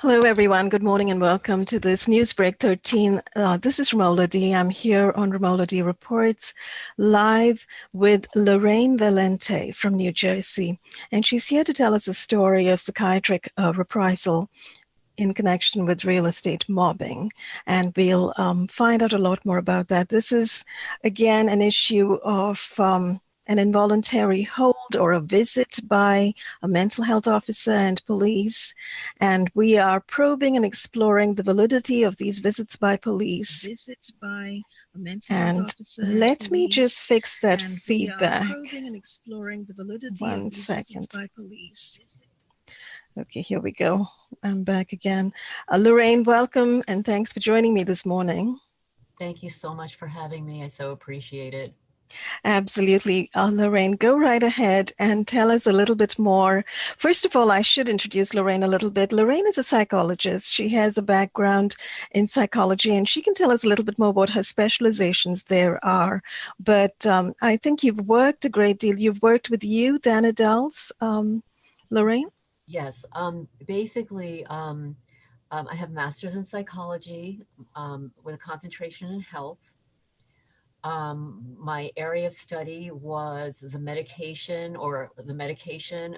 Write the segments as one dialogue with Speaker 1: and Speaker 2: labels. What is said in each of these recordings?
Speaker 1: Hello, everyone. Good morning and welcome to this NewsBreak 13. This is Romola D. I'm here on Romola D Reports live with Lorraine Valente from New Jersey. And she's here to tell us a story of psychiatric reprisal in connection with real estate mobbing. And we'll find out a lot more about that. This is, again, an issue of an involuntary hold or a visit by a mental health officer and police. And we are probing and exploring the validity of these visits by police. And let me just fix that feedback. One second. Okay, here we go. I'm back again. Lorraine, welcome and thanks for joining me this morning.
Speaker 2: Thank you so much for having me. I so appreciate it.
Speaker 1: Absolutely. Lorraine, go right ahead and tell us a little bit more. First of all, I should introduce Lorraine a little bit. Lorraine is a psychologist. She has a background in psychology, and she can tell us a little bit more about her specializations there are. But I think you've worked a great deal. You've worked with youth and adults, Lorraine?
Speaker 2: Yes. Basically, I have a master's in psychology with a concentration in health. My area of study was the medication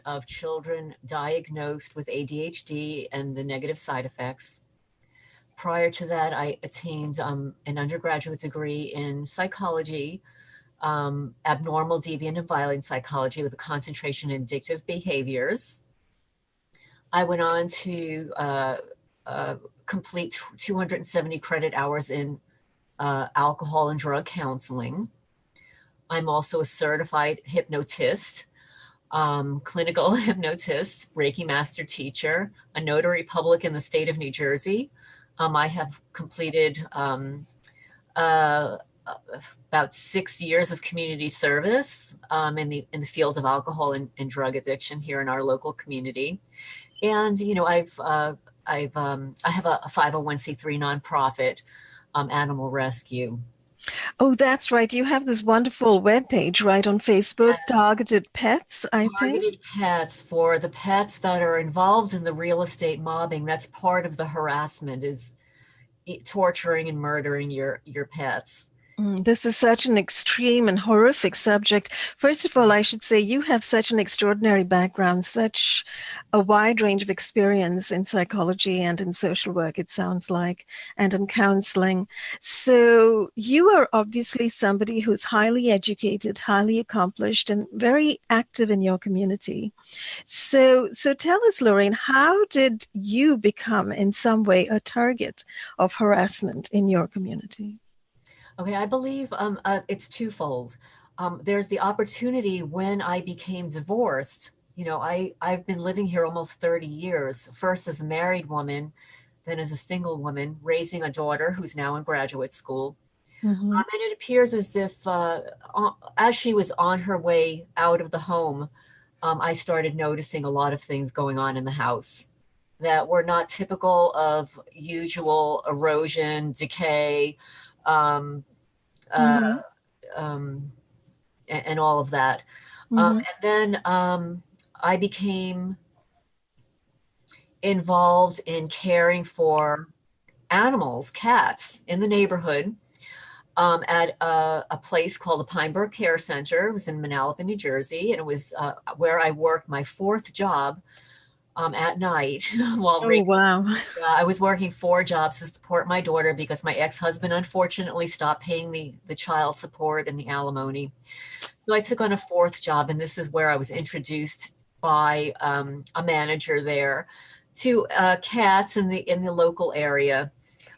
Speaker 2: of children diagnosed with ADHD and the negative side effects. Prior to that, I attained an undergraduate degree in psychology, abnormal, deviant, and violent psychology with a concentration in addictive behaviors. I went on to complete 270 credit hours in alcohol and drug counseling. I'm also a certified hypnotist, clinical hypnotist, Reiki master teacher, a notary public in the state of New Jersey. I have completed about 6 years of community service in the field of alcohol and drug addiction here in our local community. And I have a 501c3 nonprofit. Animal rescue.
Speaker 1: Oh, that's right. You have this wonderful webpage, right, on Facebook, Targeted Pets, I think.
Speaker 2: Targeted Pets, for the pets that are involved in the real estate mobbing. That's part of the harassment, is torturing and murdering your pets.
Speaker 1: This is such an extreme and horrific subject. First of all, I should say you have such an extraordinary background, such a wide range of experience in psychology and in social work, it sounds like, and in counseling. So you are obviously somebody who's highly educated, highly accomplished, and very active in your community. So tell us, Lorraine, how did you become in some way a target of harassment in your community?
Speaker 2: Okay, I believe it's twofold. There's the opportunity when I became divorced. I've been living here almost 30 years, first as a married woman, then as a single woman, raising a daughter who's now in graduate school.
Speaker 1: Mm-hmm.
Speaker 2: And it appears as if as she was on her way out of the home, I started noticing a lot of things going on in the house that were not typical of usual erosion, decay, and all of that. And then I became involved in caring for animals, cats in the neighborhood at a place called the Pinebrook Care Center. It was in Manalapan, New Jersey, and it was where I worked my fourth job at night while
Speaker 1: wow.
Speaker 2: I was working 4 jobs to support my daughter because my ex-husband unfortunately stopped paying the child support and the alimony. So I took on a 4th job, and this is where I was introduced by a manager there to cats in the local area.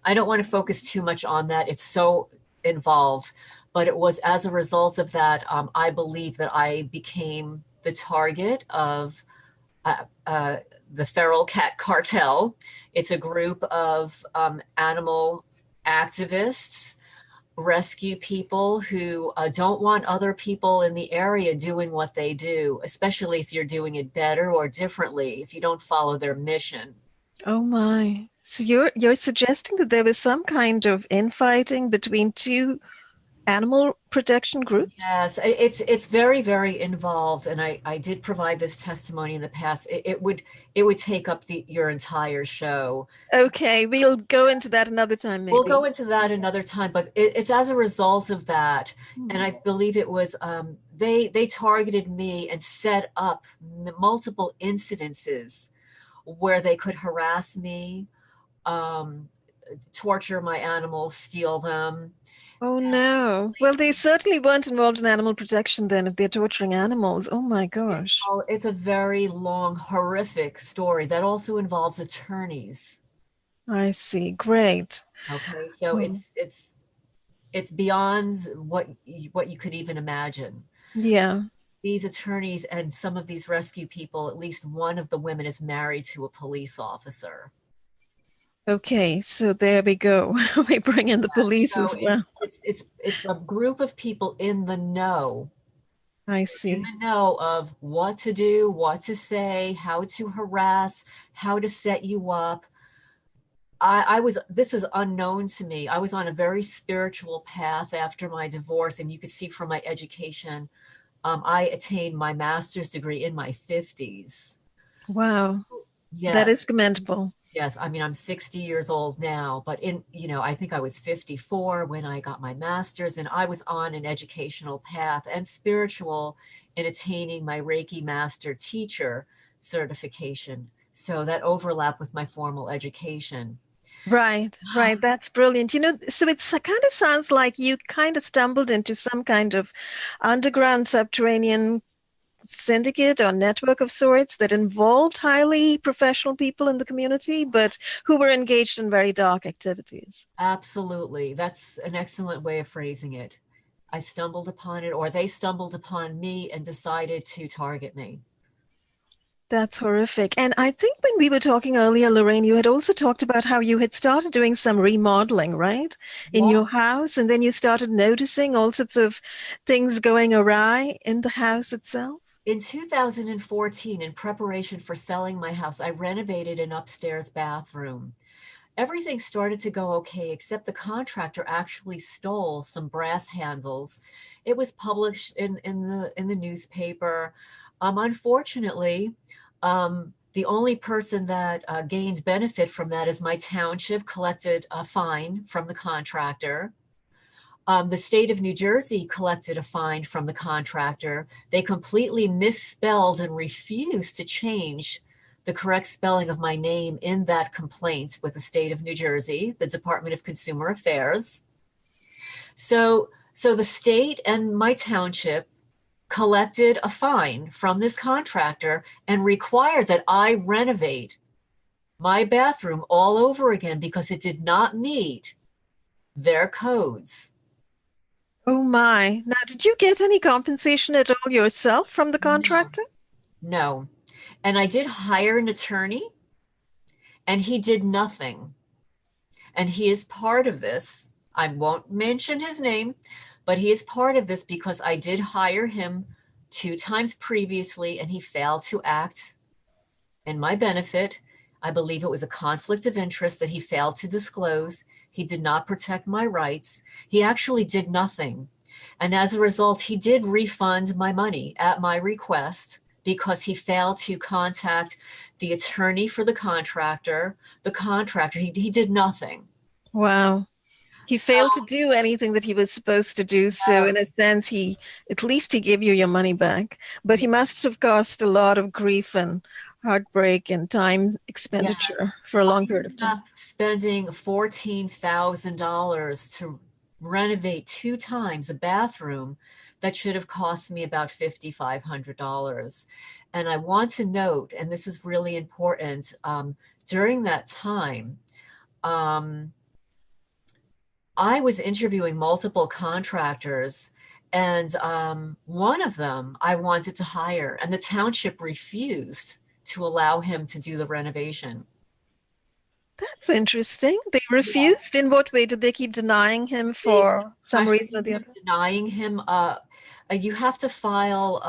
Speaker 2: I don't want to focus too much on that. It's so involved, but it was as a result of that, I believe that I became the target of the feral cat cartel. It's a group of animal activists, rescue people who don't want other people in the area doing what they do, especially if you're doing it better or differently, if you don't follow their mission.
Speaker 1: Oh my. So you're suggesting that there was some kind of infighting between two Animal protection groups?
Speaker 2: Yes, it's very, very involved, and I did provide this testimony in the past. It would take up your entire show. So
Speaker 1: Okay, we'll go into that another time,
Speaker 2: we'll
Speaker 1: maybe.
Speaker 2: go into that another time, but it's as a result of that, and
Speaker 1: Hmm.
Speaker 2: I believe it was they targeted me and set up multiple incidences where they could harass me, um, torture my animals, steal them.
Speaker 1: Oh no. Well, they certainly weren't involved in animal protection then if they're torturing animals. Oh my gosh.
Speaker 2: Oh, it's a very long, horrific story that also involves attorneys.
Speaker 1: I see. Great.
Speaker 2: Okay, so
Speaker 1: Hmm.
Speaker 2: it's beyond what you could even imagine.
Speaker 1: Yeah.
Speaker 2: These attorneys and some of these rescue people, at least one of the women is married to a police officer.
Speaker 1: Okay, so there we go. We bring in the police
Speaker 2: So
Speaker 1: as well.
Speaker 2: it's a group of people
Speaker 1: I
Speaker 2: in
Speaker 1: see.
Speaker 2: the know of what to do, what to say, how to harass, how to set you up. This is unknown to me. I was on a very spiritual path after my divorce, and you could see from my education, I attained my master's degree in my 50s.
Speaker 1: Wow. That
Speaker 2: Yes,
Speaker 1: is commendable.
Speaker 2: yes. I mean, I'm 60 years old now, but I think I was 54 when I got my master's, and I was on an educational path and spiritual in attaining my Reiki master teacher certification. So that overlap with my formal education.
Speaker 1: Right, right. That's brilliant. So it's kind of sounds like you kind of stumbled into some kind of underground subterranean syndicate or network of sorts that involved highly professional people in the community, but who were engaged in very dark activities.
Speaker 2: Absolutely. That's an excellent way of phrasing it. I stumbled upon it, or they stumbled upon me and decided to target me.
Speaker 1: That's horrific. And I think when we were talking earlier, Lorraine, you had also talked about how you had started doing some remodeling, right? In
Speaker 2: Yeah.
Speaker 1: your house, and then you started noticing all sorts of things going awry in the house itself.
Speaker 2: In 2014, in preparation for selling my house, I renovated an upstairs bathroom. Everything started to go okay, except the contractor actually stole some brass handles. It was published in the newspaper. Unfortunately, the only person that gained benefit from that is my township collected a fine from the contractor. The state of New Jersey collected a fine from the contractor. They completely misspelled and refused to change the correct spelling of my name in that complaint with the state of New Jersey, the Department of Consumer Affairs. So the state and my township collected a fine from this contractor and required that I renovate my bathroom all over again because it did not meet their codes.
Speaker 1: Oh my. Now, did you get any compensation at all yourself from the
Speaker 2: No,
Speaker 1: contractor?
Speaker 2: no. And I did hire an attorney, and he did nothing. And he is part of this. I won't mention his name, but he is part of this because I did hire him 2 times previously, and he failed to act in my benefit. I believe it was a conflict of interest that he failed to disclose. He did not protect my rights. He actually did nothing. And as a result, he did refund my money at my request because he failed to contact the attorney for the contractor. He did nothing.
Speaker 1: Wow. He
Speaker 2: So,
Speaker 1: failed to do anything that he was supposed to do. So in a sense, at least he gave you your money back, but he must have caused a lot of grief and heartbreak and time expenditure
Speaker 2: yes,
Speaker 1: for a
Speaker 2: I
Speaker 1: long period of
Speaker 2: ended
Speaker 1: time.
Speaker 2: up spending $14,000 to renovate 2 times a bathroom that should have cost me about $5,500. And I want to note, and this is really important, during that time, um, I was interviewing multiple contractors, and one of them I wanted to hire, and the township refused to allow him to do the renovation.
Speaker 1: That's interesting. They
Speaker 2: Yes.
Speaker 1: refused. In what way? Did they keep denying him
Speaker 2: They
Speaker 1: for some reason or
Speaker 2: actually
Speaker 1: the
Speaker 2: kept
Speaker 1: other?
Speaker 2: denying him. You have to file,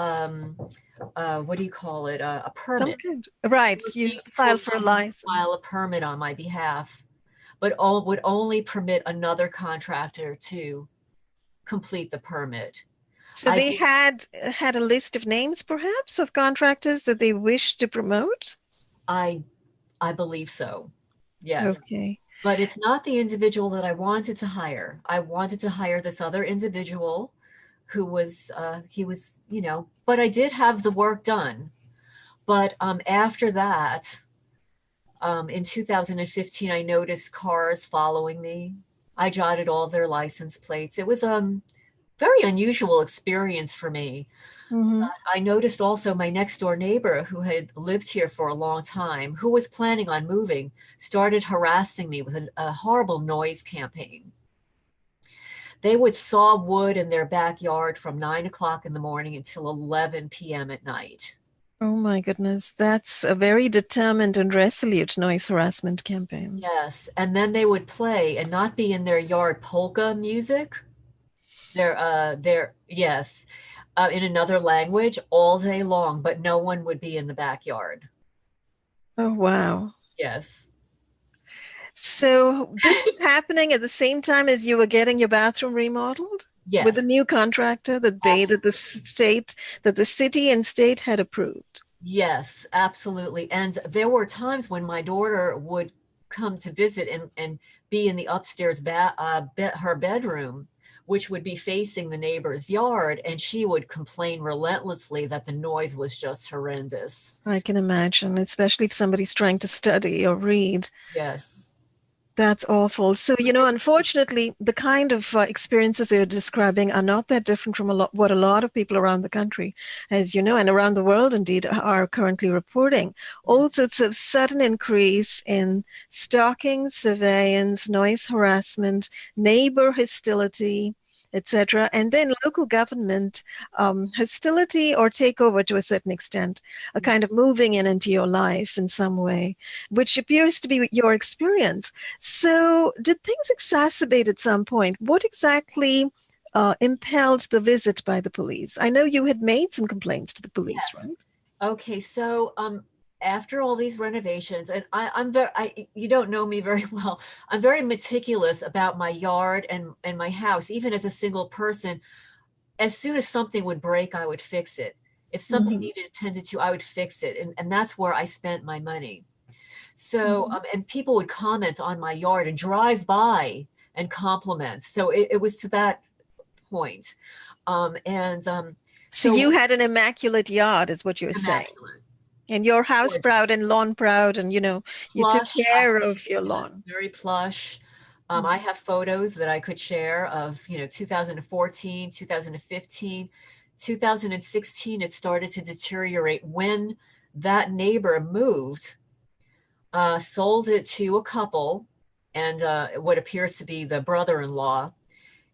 Speaker 2: what do you call it? A
Speaker 1: Some
Speaker 2: permit.
Speaker 1: kind.
Speaker 2: They
Speaker 1: Right. You
Speaker 2: refused to
Speaker 1: file for a
Speaker 2: allow me to file
Speaker 1: license.
Speaker 2: a permit on my behalf, but all would only permit another contractor to complete the permit.
Speaker 1: So
Speaker 2: I
Speaker 1: they
Speaker 2: did,
Speaker 1: had a list of names, perhaps, of contractors that they wished to promote?
Speaker 2: I I believe so. Yes.
Speaker 1: Okay.
Speaker 2: But it's not the individual that I wanted to hire. I wanted to hire this other individual who was he was, but I did have the work done. But after that, in 2015, I noticed cars following me. I jotted all their license plates. It was very unusual experience for me.
Speaker 1: Hmm.
Speaker 2: I noticed also my next door neighbor who had lived here for a long time, who was planning on moving, started harassing me with a horrible noise campaign. They would saw wood in their backyard from 9 o'clock in the morning until 11 p.m. at night.
Speaker 1: Oh my goodness, that's a very determined and resolute noise harassment campaign.
Speaker 2: Yes. And then they would play and not be in their yard polka music. Yes, in another language all day long, but no one would be in the backyard.
Speaker 1: Oh wow.
Speaker 2: Yes.
Speaker 1: So this was happening at the same time as you were getting your bathroom remodeled with
Speaker 2: Yes.
Speaker 1: the new contractor that the city and state had approved.
Speaker 2: Yes, absolutely. And there were times when my daughter would come to visit and be in the upstairs her bedroom, which would be facing the neighbor's yard, and she would complain relentlessly that the noise was just horrendous.
Speaker 1: I can imagine, especially if somebody's trying to study or read.
Speaker 2: Yes.
Speaker 1: That's awful. So, unfortunately, the kind of experiences you're describing are not that different from what a lot of people around the country, as you know, and around the world indeed, are currently reporting. All sorts of sudden increase in stalking, surveillance, noise harassment, neighbor hostility, etc., and then local government hostility or takeover to a certain extent, a kind of moving in into your life in some way, which appears to be your experience. So, did things exacerbate at some point? What exactly impelled the visit by the police? I know you had made some complaints to the police,
Speaker 2: Yes.
Speaker 1: right?
Speaker 2: Okay, so after all these renovations, and you don't know me very well. I'm very meticulous about my yard and my house, even as a single person. As soon as something would break, I would fix it. If something
Speaker 1: Hmm.
Speaker 2: needed attended to, I would fix it, and that's where I spent my money. So,
Speaker 1: Hmm.
Speaker 2: and people would comment on my yard and drive by and compliment. So it was to that point. And
Speaker 1: So
Speaker 2: so
Speaker 1: you had an immaculate yard, is what you're saying,
Speaker 2: immaculate,
Speaker 1: and your house
Speaker 2: gorgeous.
Speaker 1: proud and lawn proud, and you took
Speaker 2: Plush. I
Speaker 1: care
Speaker 2: think
Speaker 1: of your
Speaker 2: yes,
Speaker 1: lawn.
Speaker 2: very plush. I
Speaker 1: Mhm.
Speaker 2: have photos that I could share of 2014, 2015, 2016. It started to deteriorate when that neighbor moved, sold it to a couple, and what appears to be the brother-in-law,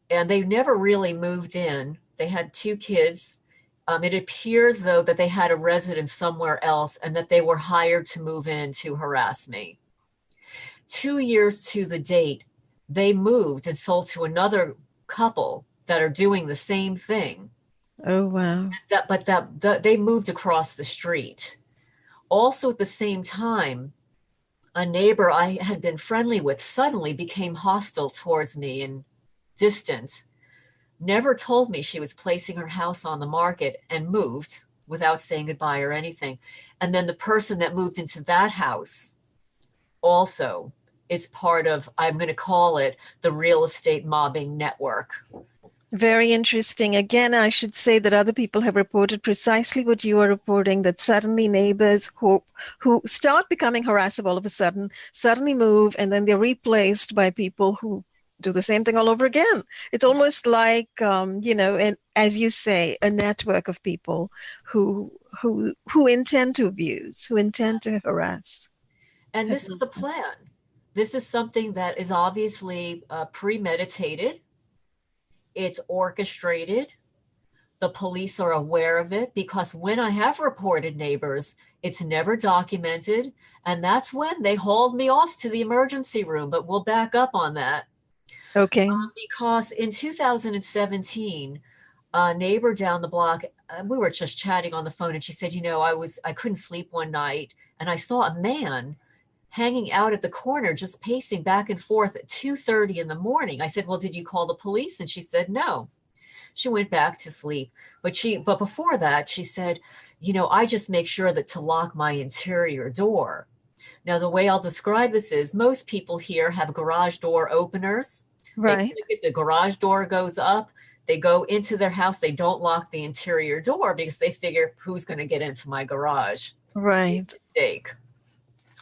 Speaker 2: and they never really moved in. They had two kids. It appears, though, that they had a residence somewhere else and that they were hired to move in to harass me. 2 years to the date, they moved and sold to another couple that are doing the same thing.
Speaker 1: Oh, wow.
Speaker 2: They moved across the street. Also, at the same time, a neighbor I had been friendly with suddenly became hostile towards me and distant. Never told me she was placing her house on the market and moved without saying goodbye or anything. And then the person that moved into that house also is part of, I'm going to call it, the real estate mobbing network.
Speaker 1: Very interesting. Again, I should say that other people have reported precisely what you are reporting, that suddenly neighbors who start becoming harassable all of a sudden suddenly move, and then they're replaced by people who do the same thing all over again. It's almost like and as you say, a network of people who intend to abuse, who intend to harass.
Speaker 2: And this was a plan. This is something that is obviously premeditated, it's orchestrated. The police are aware of it because when I have reported neighbors, it's never documented. And that's when they hauled me off to the emergency room. But we'll back up on that
Speaker 1: Okay.
Speaker 2: because in 2017, a neighbor down the block, we were just chatting on the phone, and she said, I couldn't sleep one night, and I saw a man hanging out at the corner, just pacing back and forth at 2:30 in the morning. I said, well, did you call the police? And she said, no. She went back to sleep. But before that, she said, I just make sure that to lock my interior door. Now, the way I'll describe this is most people here have garage door openers. They
Speaker 1: Right.
Speaker 2: click it, the garage door goes up, they go into their house, they don't lock the interior door because they figure who's going to get into my garage.
Speaker 1: Right.
Speaker 2: Mistake.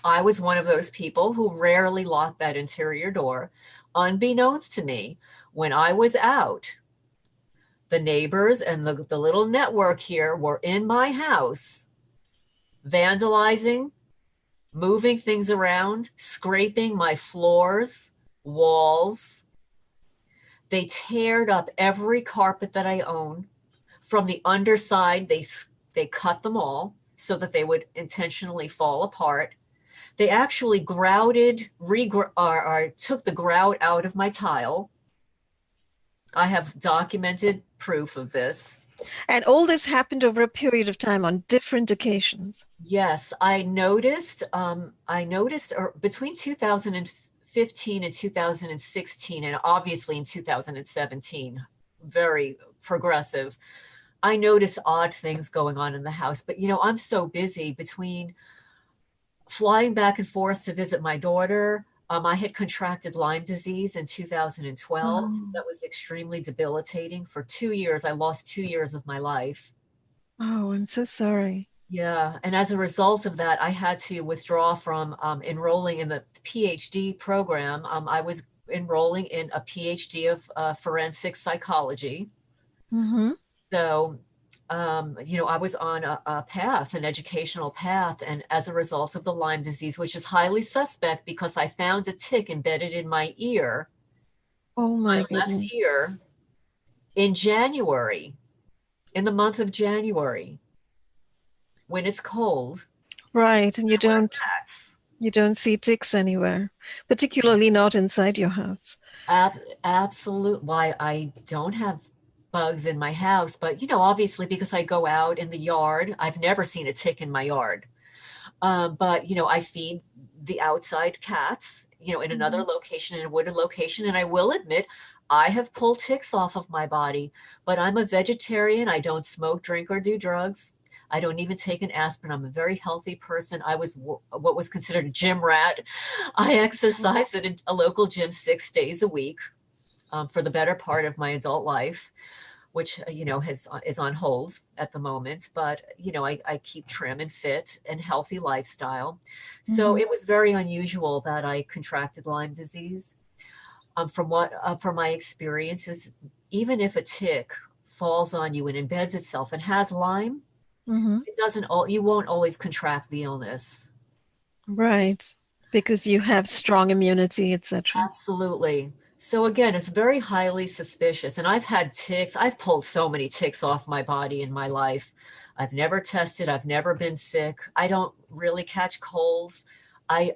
Speaker 2: I was one of those people who rarely locked that interior door. Unbeknownst to me, when I was out, the neighbors and the little network here were in my house, vandalizing, moving things around, scraping my floors, walls. They teared up every carpet that I own. From the underside, they cut them all so that they would intentionally fall apart. They actually grouted, took the grout out of my tile. I have documented proof of this.
Speaker 1: And all this happened over a period of time on different occasions.
Speaker 2: Yes, I noticed. Between 2015 and 2016, and obviously in 2017, very progressive. I noticed odd things going on in the house, but I'm so busy between flying back and forth to visit my daughter. I had contracted Lyme disease in 2012.
Speaker 1: Oh,
Speaker 2: That was extremely debilitating. For 2 years, I lost 2 years of my life.
Speaker 1: oh, I'm so sorry.
Speaker 2: Yeah. And as a result of that, I had to withdraw from enrolling in the PhD program. I was enrolling in a PhD of forensic psychology.
Speaker 1: Mm-hmm.
Speaker 2: So, I was on a path, an educational path. And as a result of the Lyme disease, which is highly suspect because I found a tick embedded in my ear,
Speaker 1: Oh
Speaker 2: my
Speaker 1: my
Speaker 2: left
Speaker 1: goodness.
Speaker 2: ear, in January, in the month of January, when it's cold.
Speaker 1: Right. And
Speaker 2: I wear hats.
Speaker 1: you don't see ticks anywhere, particularly not inside your house.
Speaker 2: Absolute. Why I don't have bugs in my house, but obviously because I go out in the yard, I've never seen a tick in my yard. But I feed the outside cats, in another
Speaker 1: Mhm.
Speaker 2: location, in a wooded location, and I will admit I have pulled ticks off of my body, but I'm a vegetarian. I don't smoke, drink, or do drugs. I don't even take an aspirin. I'm a very healthy person. I was what was considered a gym rat. I exercised at a local gym 6 days a week for the better part of my adult life, which is on hold at the moment. But I keep trim and fit and healthy lifestyle. So
Speaker 1: Mhm.
Speaker 2: it was very unusual that I contracted Lyme disease. From my experiences, even if a tick falls on you and embeds itself and has Lyme,
Speaker 1: Mhm.
Speaker 2: it doesn't all you won't always contract the illness.
Speaker 1: Right. Because you have strong immunity, etc.
Speaker 2: Absolutely. So again, it's very highly suspicious. And I've had ticks. I've pulled so many ticks off my body in my life. I've never tested. I've never been sick. I don't really catch colds. I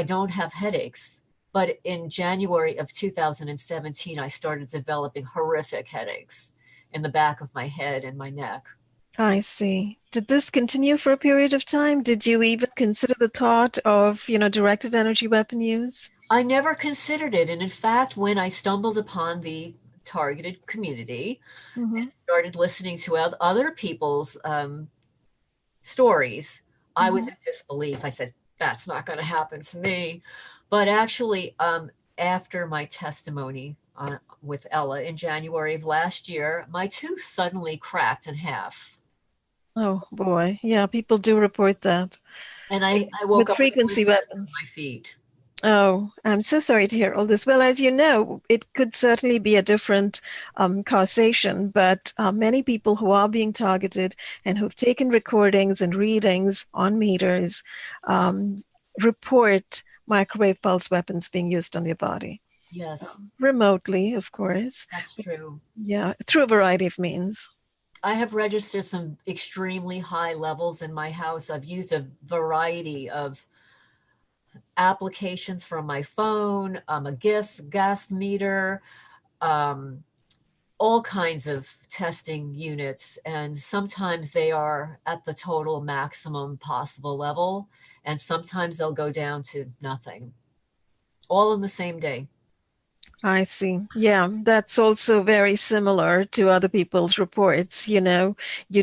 Speaker 2: don't have headaches. But in January of 2017, I started developing horrific headaches in the back of my head and my neck.
Speaker 1: I see. Did this continue for a period of time? Did you even consider the thought of, directed energy weapon use?
Speaker 2: I never considered it. And in fact, when I stumbled upon the targeted community,
Speaker 1: Hmm.
Speaker 2: started listening to other people's stories, I was
Speaker 1: Hmm.
Speaker 2: in disbelief. I said, that's not going to happen to me. But actually, after my testimony with Ella in January of last year, my tooth suddenly cracked in half.
Speaker 1: Oh boy. Yeah, people do report that
Speaker 2: And I woke
Speaker 1: with
Speaker 2: up with
Speaker 1: frequency
Speaker 2: blisters on
Speaker 1: weapons.
Speaker 2: my feet.
Speaker 1: Oh, I'm so sorry to hear all this. Well, as you know, it could certainly be a different causation, but many people who are being targeted and who've taken recordings and readings on meters um, report microwave pulse weapons being used on their body.
Speaker 2: Yes,
Speaker 1: Remotely, of course.
Speaker 2: that's true.
Speaker 1: Yeah, through a variety of means.
Speaker 2: I have registered some extremely high levels in my house. I've used a variety of applications from my phone, a gas meter, um, all kinds of testing units. And sometimes they are at the total maximum possible level. And sometimes they'll go down to nothing, all in the same day.
Speaker 1: I see. Yeah, that's also very similar to other people's reports. You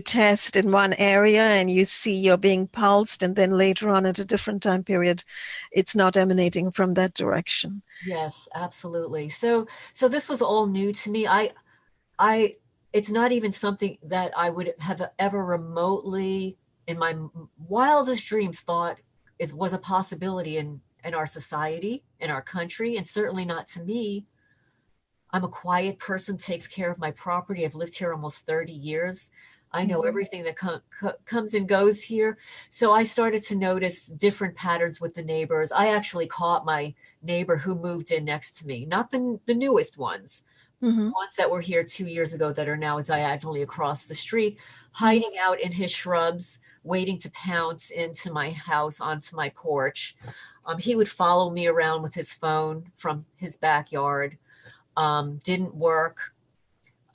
Speaker 1: test in one area and you see you're being pulsed, and then later on at a different time period, it's not emanating from that direction.
Speaker 2: Yes, absolutely. So this was all new to me. I it's not even something that I would have ever remotely in my wildest dreams thought is was a possibility in our society, in our country, and certainly not to me. I'm a quiet person, takes care of my property. I've lived here almost 30 years. I know
Speaker 1: Mhm.
Speaker 2: everything that comes and goes here. So I started to notice different patterns with the neighbors. I actually caught my neighbor who moved in next to me, not the newest ones,
Speaker 1: Mhm.
Speaker 2: ones that were here 2 years ago that are now diagonally across the street,
Speaker 1: Mhm.
Speaker 2: hiding out in his shrubs, waiting to pounce into my house onto my porch. He would follow me around with his phone from his backyard. Didn't work.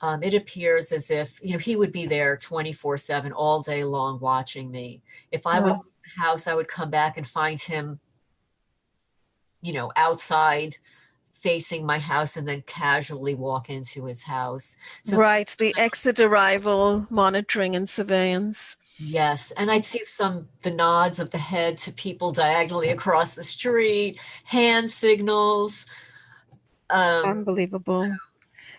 Speaker 2: It appears as if, he would be there 24/7 all day long watching me. If I would
Speaker 1: Oh,
Speaker 2: leave the house, I would come back and find him, outside facing my house and then casually walk into his house. So
Speaker 1: right. The exit arrival monitoring and surveillance.
Speaker 2: yes, and I'd see the nods of the head to people diagonally across the street, hand signals. Um,
Speaker 1: Unbelievable.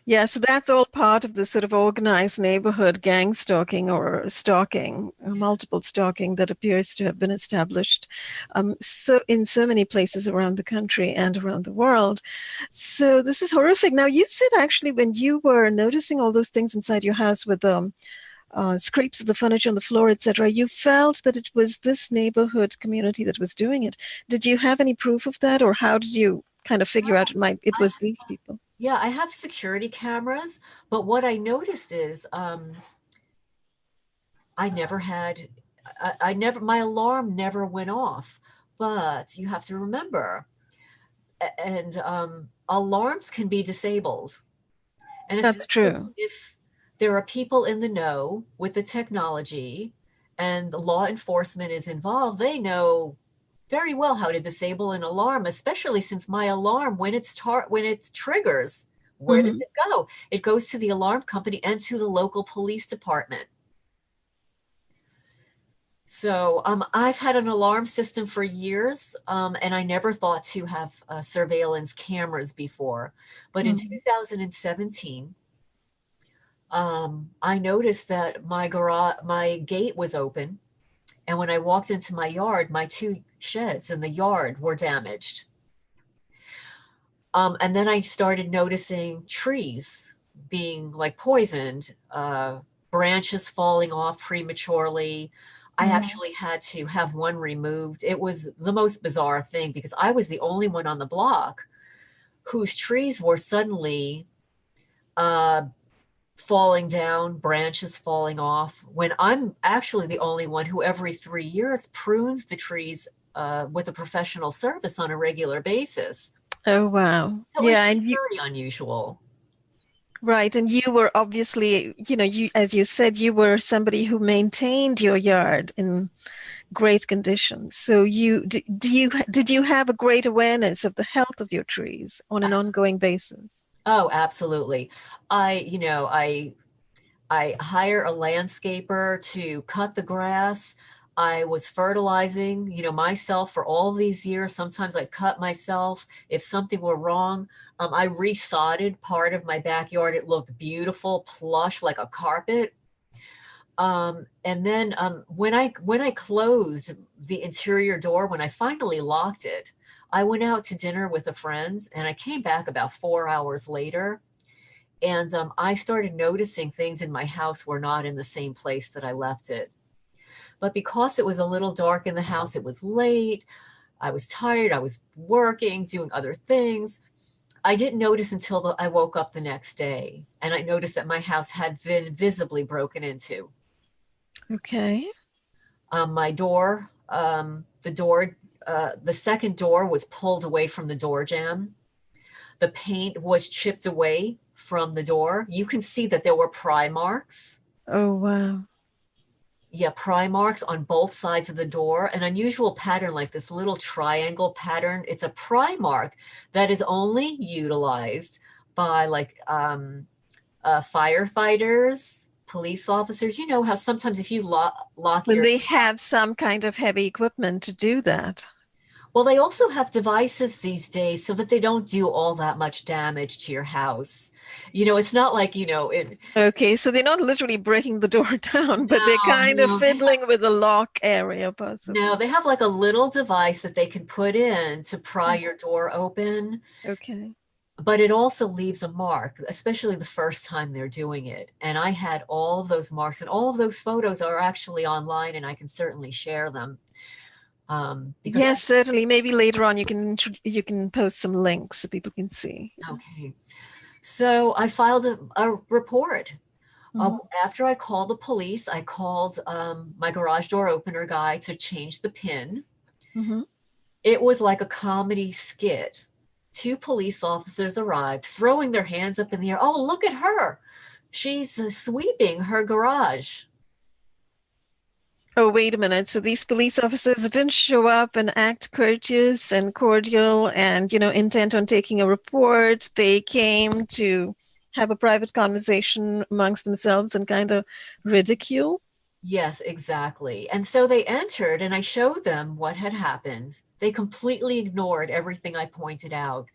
Speaker 1: Yeah, so that's all part of the sort of organized neighborhood gang stalking or stalking, multiple stalking that appears to have been established so in so many places around the country and around the world. So this is horrific. Now, you said actually when you were noticing all those things inside your house with scrapes of the furniture on the floor, etc., you felt that it was this neighborhood community that was doing it. Did you have any proof of that, or how did you kind of figure out it
Speaker 2: I,
Speaker 1: was these people?
Speaker 2: yeah, I have security cameras, but what I noticed is I never had, I never, my alarm never went off. But you have to remember, and alarms can be disabled. And
Speaker 1: That's
Speaker 2: especially
Speaker 1: true.
Speaker 2: if there are people in the know with the technology and the law enforcement is involved, they know very well how to disable an alarm, especially since my alarm, when it triggers, where does
Speaker 1: Hmm.
Speaker 2: it go? It goes to the alarm company and to the local police department. So I've had an alarm system for years, and I never thought to have surveillance cameras before. But in
Speaker 1: Hmm.
Speaker 2: 2017, I noticed that my gate was open, and when I walked into my yard, my two sheds in the yard were damaged. And then I started noticing trees being like poisoned, branches falling off prematurely. I
Speaker 1: Hmm.
Speaker 2: actually had to have one removed. It was the most bizarre thing because I was the only one on the block whose trees were suddenly uh, falling down, branches falling off, when I'm actually the only one who every 3 years prunes the trees with a professional service on a regular basis.
Speaker 1: Oh, wow.
Speaker 2: So it was
Speaker 1: Yeah,
Speaker 2: just
Speaker 1: and you,
Speaker 2: very unusual.
Speaker 1: right, and you were obviously, you, as you said, you were somebody who maintained your yard in great condition. So did you have a great awareness of the health of your trees on an ongoing basis?
Speaker 2: Oh, absolutely. I hire a landscaper to cut the grass. I was fertilizing, myself for all these years. Sometimes I cut myself. If something were wrong, I resodded part of my backyard. It looked beautiful, plush, like a carpet. And then when I closed the interior door, when I finally locked it, I went out to dinner with a friend, and I came back about 4 hours later, and I started noticing things in my house were not in the same place that I left it. But because it was a little dark in the house, it was late, I was tired, I was working, doing other things. I didn't notice until I woke up the next day, and I noticed that my house had been visibly broken into.
Speaker 1: Okay.
Speaker 2: My door, the second door was pulled away from the door jamb. The paint was chipped away from the door. You can see that there were pry marks.
Speaker 1: Oh, wow.
Speaker 2: Yeah, pry marks on both sides of the door, an unusual pattern like this little triangle pattern. It's a pry mark that is only utilized by firefighters, police officers. You know how sometimes if you lock
Speaker 1: When
Speaker 2: your,
Speaker 1: they have some kind of heavy equipment to do that.
Speaker 2: well, they also have devices these days so that they don't do all that much damage to your house. It's not like,
Speaker 1: Okay, so they're not literally breaking the door down, but they're
Speaker 2: no,
Speaker 1: kind of
Speaker 2: no,
Speaker 1: fiddling with the lock area,
Speaker 2: no,
Speaker 1: possibly.
Speaker 2: they have like a little device that they can put in to pry your door open,
Speaker 1: Okay.
Speaker 2: but it also leaves a mark, especially the first time they're doing it. And I had all of those marks, and all of those photos are actually online, and I can certainly share them. Because
Speaker 1: Yes, certainly. Maybe later on you can post some links so people can see.
Speaker 2: okay, so I filed a report.
Speaker 1: Hmm.
Speaker 2: After I called the police, I called my garage door opener guy to change the pin.
Speaker 1: Hmm.
Speaker 2: It was like a comedy skit. Two police officers arrived, throwing their hands up in the air. Oh, look at her. She's sweeping her garage.
Speaker 1: Oh, wait a minute. So these police officers didn't show up and act courteous and cordial and, intent on taking a report. They came to have a private conversation amongst themselves and kind of ridicule.
Speaker 2: Yes, exactly. And so they entered, and I showed them what had happened. They completely ignored everything I pointed out.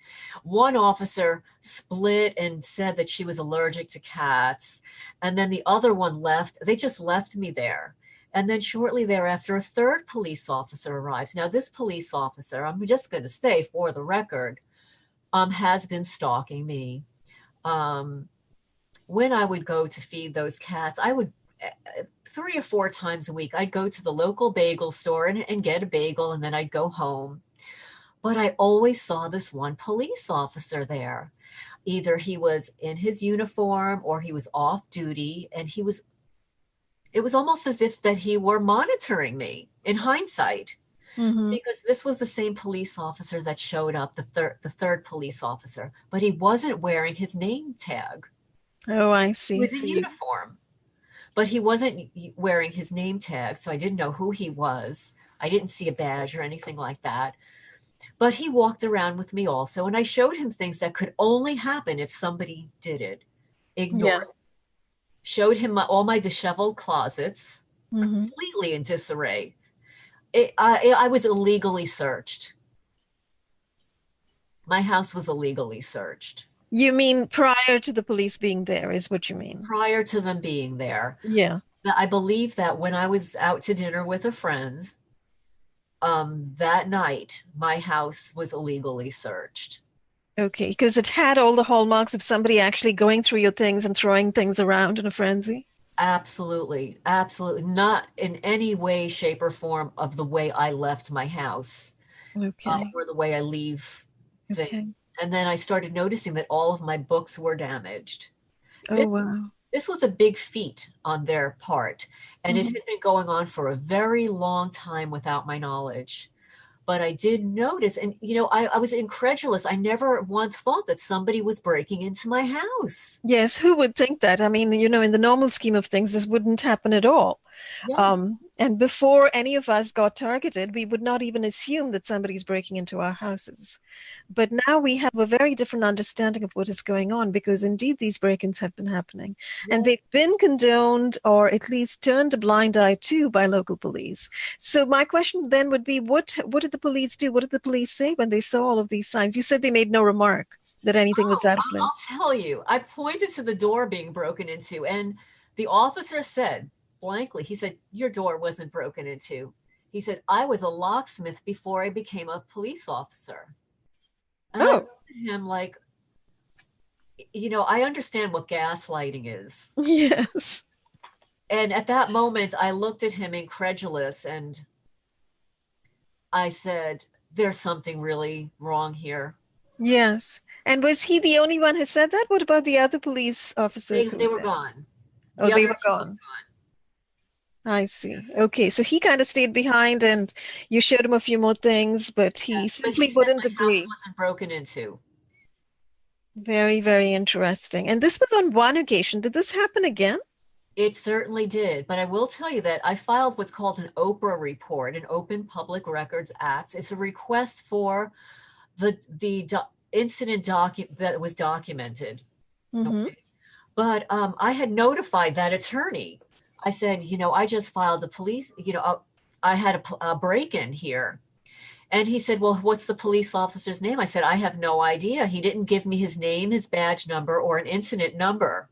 Speaker 2: One officer split and said that she was allergic to cats. And then the other one left. They just left me there. And then shortly thereafter, a third police officer arrives. Now, this police officer, I'm just going to say for the record, has been stalking me. Um, when I would go to feed those cats, I would 3 or 4 times a week, I'd go to the local bagel store and get a bagel, and then I'd go home. But I always saw this one police officer there. Either he was in his uniform or he was off duty, and it was almost as if that he were monitoring me in hindsight,
Speaker 1: Hmm.
Speaker 2: because this was the same police officer that showed up, the third police officer, but he wasn't wearing his name tag.
Speaker 1: Oh, I
Speaker 2: He
Speaker 1: see.
Speaker 2: was in
Speaker 1: So you,
Speaker 2: uniform, but he wasn't wearing his name tag, so I didn't know who he was. I didn't see a badge or anything like that. But he walked around with me also, and I showed him things that could only happen if somebody did it.
Speaker 1: yeah.
Speaker 2: Ignored. Showed him all my disheveled closets,
Speaker 1: Hmm.
Speaker 2: completely in disarray. I was illegally searched. My house was illegally searched
Speaker 1: You mean prior to the police being there, is what you mean?
Speaker 2: prior to them being there.
Speaker 1: Yeah.
Speaker 2: I believe that when I was out to dinner with a friend, that night, my house was illegally searched.
Speaker 1: Okay, because it had all the hallmarks of somebody actually going through your things and throwing things around in a frenzy.
Speaker 2: Absolutely, absolutely. Not in any way, shape, or form of the way I left my house,
Speaker 1: Okay.
Speaker 2: or the way I leave things.
Speaker 1: Okay.
Speaker 2: And then I started noticing that all of my books were damaged.
Speaker 1: Oh,
Speaker 2: This,
Speaker 1: wow.
Speaker 2: this was a big feat on their part, and it
Speaker 1: Hmm.
Speaker 2: had been going on for a very long time without my knowledge. But I did notice, and I was incredulous. I never once thought that somebody was breaking into my house.
Speaker 1: Yes, who would think that? I mean, in the normal scheme of things, this wouldn't happen at all.
Speaker 2: Yes,
Speaker 1: And before any of us got targeted, we would not even assume that somebody's breaking into our houses. But now we have a very different understanding of what is going on because indeed these break-ins have been happening. And
Speaker 2: yes.
Speaker 1: they've been condoned or at least turned a blind eye to by local police. So my question then would be, what did the police do? What did the police say when they saw all of these signs? You said they made no remark that anything was
Speaker 2: Oh,
Speaker 1: out of
Speaker 2: I'll
Speaker 1: place.
Speaker 2: tell you. I pointed to the door being broken into, and the officer said blankly, he said, "Your door wasn't broken into." He said, "I was a locksmith before I became a police officer." And I
Speaker 1: Oh,
Speaker 2: looked at him like, I understand what gaslighting is.
Speaker 1: yes.
Speaker 2: And at that moment, I looked at him incredulous and I said, "There's something really wrong here."
Speaker 1: Yes. And was he the only one who said that? What about the other police
Speaker 2: They,
Speaker 1: officers who
Speaker 2: they
Speaker 1: were
Speaker 2: were
Speaker 1: there?
Speaker 2: gone.
Speaker 1: Oh,
Speaker 2: The
Speaker 1: they
Speaker 2: other
Speaker 1: were
Speaker 2: two were
Speaker 1: gone.
Speaker 2: gone.
Speaker 1: I see. Okay, so he kind of stayed behind and you showed him a few more things, but he
Speaker 2: Yes, but he
Speaker 1: simply
Speaker 2: said
Speaker 1: wouldn't
Speaker 2: my house
Speaker 1: agree.
Speaker 2: wasn't broken into.
Speaker 1: Very, very interesting. And this was on one occasion. Did this happen again?
Speaker 2: It certainly did. But I will tell you that I filed what's called an OPRA report, an Open Public Records Act. It's a request for the incident that was documented.
Speaker 1: Mm-hmm.
Speaker 2: Okay. But I had notified that attorney. I said, I just filed a police, I had a break-in here. And he said, well, what's the police officer's name? I said, I have no idea. He didn't give me his name, his badge number, or an incident number.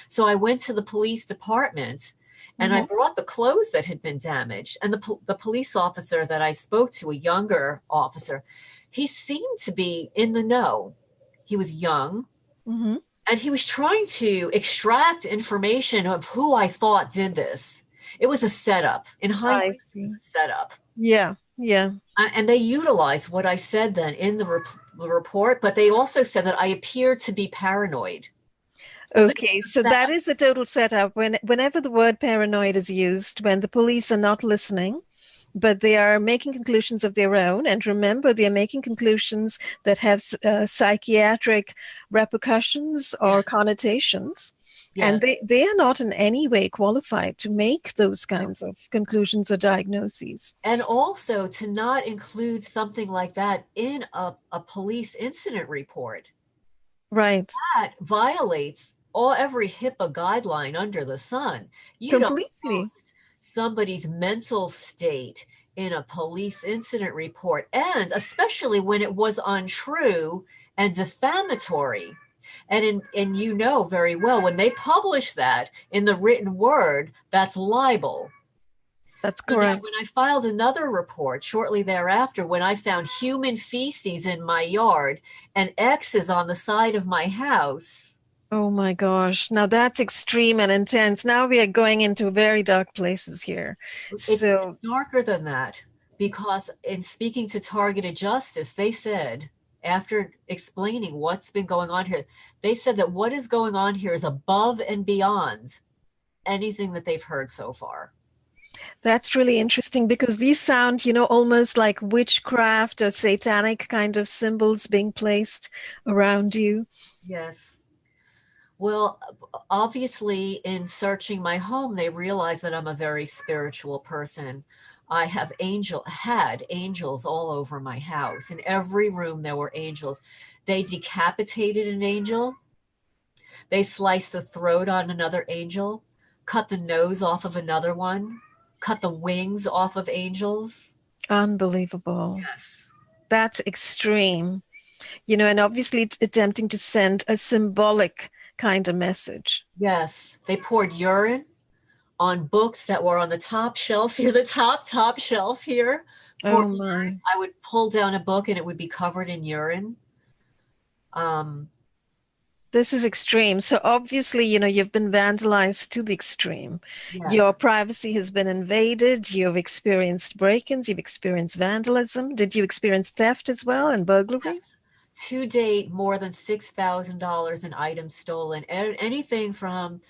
Speaker 2: So I went to the police department and I brought the clothes that had been damaged. And the police officer that I spoke to, a younger officer, he seemed to be in the know. He was young.
Speaker 1: Mm-hmm.
Speaker 2: And he was trying to extract information of who I thought did this. It was a setup. In hindsight, it was a setup.
Speaker 1: Yeah, yeah.
Speaker 2: And they utilized what I said then in the report, but they also said that I appeared to be paranoid.
Speaker 1: Okay, so that is a total setup. Whenever the word paranoid is used, when the police are not listening, but they are making conclusions of their own. And remember, they are making conclusions that have psychiatric repercussions or connotations. And they are not in any way qualified to make those kinds of conclusions or diagnoses.
Speaker 2: And also to not include something like that in a police incident report.
Speaker 1: Right.
Speaker 2: That violates every HIPAA guideline under the sun. You
Speaker 1: Completely.
Speaker 2: don't post somebody's mental state in a police incident report, and especially when it was untrue and defamatory. And you know very well, when they publish that in the written word, that's libel.
Speaker 1: That's correct.
Speaker 2: When I filed another report shortly thereafter, when I found human feces in my yard and X's on the side of my house.
Speaker 1: Oh my gosh. Now that's extreme and intense. Now we are going into very dark places here.
Speaker 2: It's darker than that, because in speaking to Targeted Justice, they said, after explaining what's been going on here, they said that what is going on here is above and beyond anything that they've heard so far.
Speaker 1: That's really interesting, because these sound, almost like witchcraft or satanic kind of symbols being placed around you.
Speaker 2: Yes. Well, obviously, in searching my home, they realized that I'm a very spiritual person. I had angels all over my house. In every room, there were angels. They decapitated an angel. They sliced the throat on another angel, cut the nose off of another one, cut the wings off of angels.
Speaker 1: Unbelievable.
Speaker 2: Yes.
Speaker 1: That's extreme. And obviously attempting to send a symbolic kind of message.
Speaker 2: Yes. They poured urine on books that were on the top shelf here, the top shelf here.
Speaker 1: Oh my.
Speaker 2: I would pull down a book and it would be covered in urine.
Speaker 1: This is extreme. So obviously, you've been vandalized to the extreme.
Speaker 2: Yes.
Speaker 1: Your privacy has been invaded. You've experienced break-ins. You've experienced vandalism. Did you experience theft as well and burglary?
Speaker 2: Yes. To date, more than $6,000 in items stolen. Anything from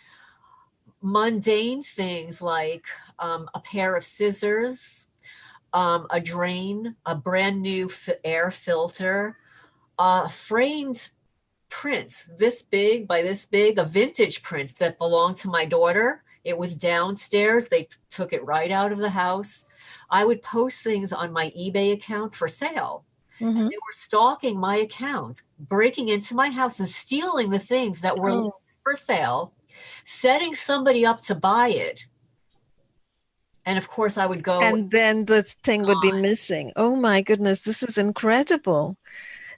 Speaker 2: mundane things like a pair of scissors, a drain, a brand new air filter, framed prints this big by this big, a vintage print that belonged to my daughter. It was downstairs. They took it right out of the house. I would post things on my eBay account for sale. Mm-hmm. And they were stalking my account, breaking into my house and stealing the things that were for sale, setting somebody up to buy it. And of course I would go.
Speaker 1: And then the thing would be missing. Oh my goodness, this is incredible.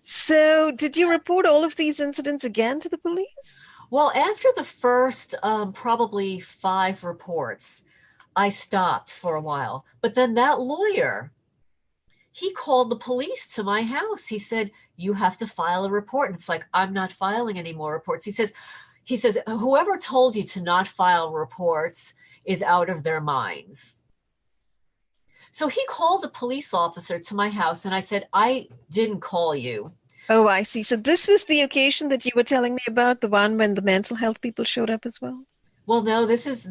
Speaker 1: So did you report all of these incidents again to the police?
Speaker 2: Well, after the first probably 5 reports, I stopped for a while. But then that lawyer, he called the police to my house. He said, you have to file a report. And it's like, I'm not filing any more reports. He says, whoever told you to not file reports is out of their minds. So he called a police officer to my house and I said, I didn't call you.
Speaker 1: Oh, I see. So this was the occasion that you were telling me about, the one when the mental health people showed up as well?
Speaker 2: Well, no, this is